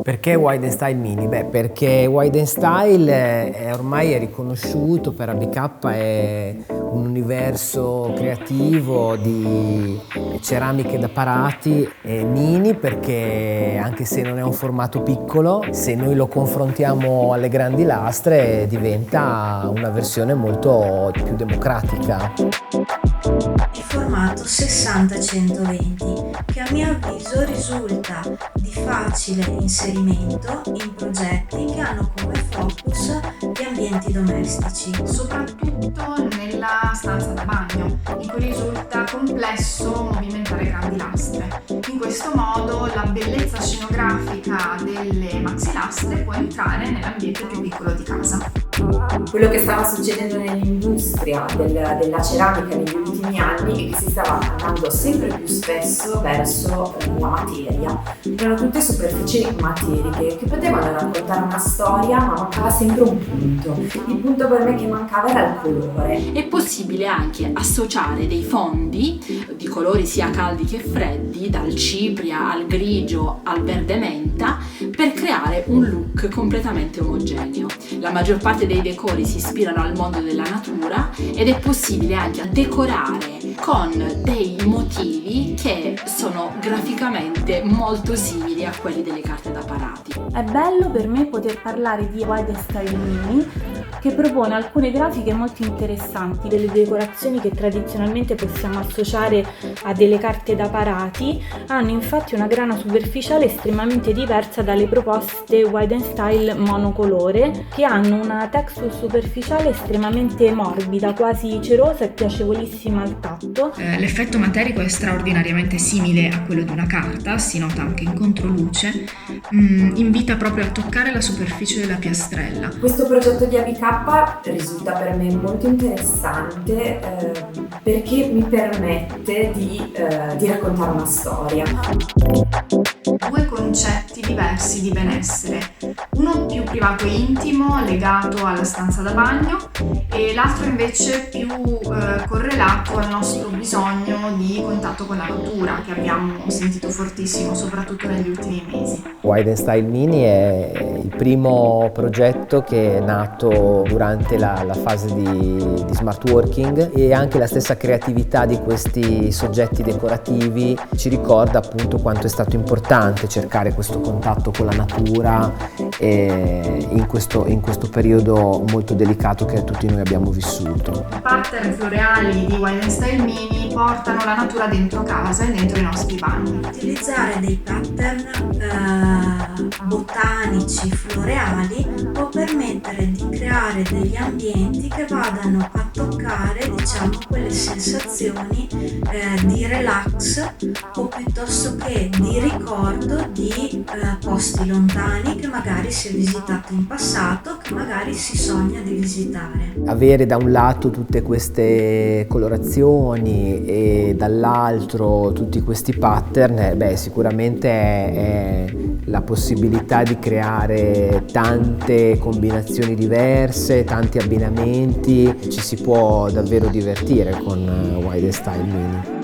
Perché Wide Style Mini? Perché Wide Style ormai è riconosciuto per ABK, è un universo creativo di ceramiche da parati mini, perché anche se non è un formato piccolo, se noi lo confrontiamo alle grandi lastre diventa una versione molto più democratica. Il formato 60-120, che a mio avviso risulta di facile inserimento in progetti che hanno come focus gli ambienti domestici. Soprattutto nella stanza da bagno, in cui risulta complesso movimentare grandi lastre. In questo modo la bellezza scenografica delle maxilastre può entrare nell'ambiente più piccolo di casa. Quello che stava succedendo nell'industria della ceramica negli ultimi anni è che si stava andando sempre più spesso verso la materia. Erano tutte superfici materiche che potevano raccontare una storia, ma mancava sempre un punto. Il punto per me che mancava era il colore. È possibile anche associare dei fondi di colori sia caldi che freddi, dal cipria al grigio al verde menta, per creare un look completamente omogeneo. La maggior parte dei decori si ispirano al mondo della natura ed è possibile anche decorare con dei motivi che sono graficamente molto simili a quelli delle carte da parati. È bello per me poter parlare di Wide Style Mini, che propone alcune grafiche molto interessanti. Delle decorazioni che tradizionalmente possiamo associare a delle carte da parati hanno infatti una grana superficiale estremamente diversa dalle proposte Wide Style monocolore, che hanno una texture superficiale estremamente morbida, quasi cerosa e piacevolissima al tatto. L'effetto materico è straordinariamente simile a quello di una carta, si nota anche in controluce, invita proprio a toccare la superficie della piastrella. Questo progetto di ABK risulta per me molto interessante perché mi permette di raccontare una storia. Due concetti diversi di benessere, uno più privato e intimo, legato alla stanza da bagno, e l'altro invece più correlato al nostro bisogno di contatto con la natura, che abbiamo sentito fortissimo soprattutto negli ultimi mesi. Wide Style Mini è il primo progetto che è nato durante la fase di smart working, e anche la stessa creatività di questi soggetti decorativi ci ricorda appunto quanto è stato importante cercare questo contatto con la natura in questo periodo molto delicato che tutti noi abbiamo vissuto. I pattern floreali di Wide Style Mini portano la natura dentro casa e dentro i nostri bagni. Utilizzare dei pattern botanici, floreali, può permettere di creare degli ambienti che vadano a toccare, diciamo, quelle sensazioni di relax o piuttosto che di ricordo di posti lontani che magari si è visitato in passato, che magari si sogna di visitare. Avere da un lato tutte queste colorazioni e dall'altro tutti questi pattern, sicuramente è la possibilità di creare tante combinazioni diverse, tanti abbinamenti. Ci si può davvero divertire con Wide Style Mini.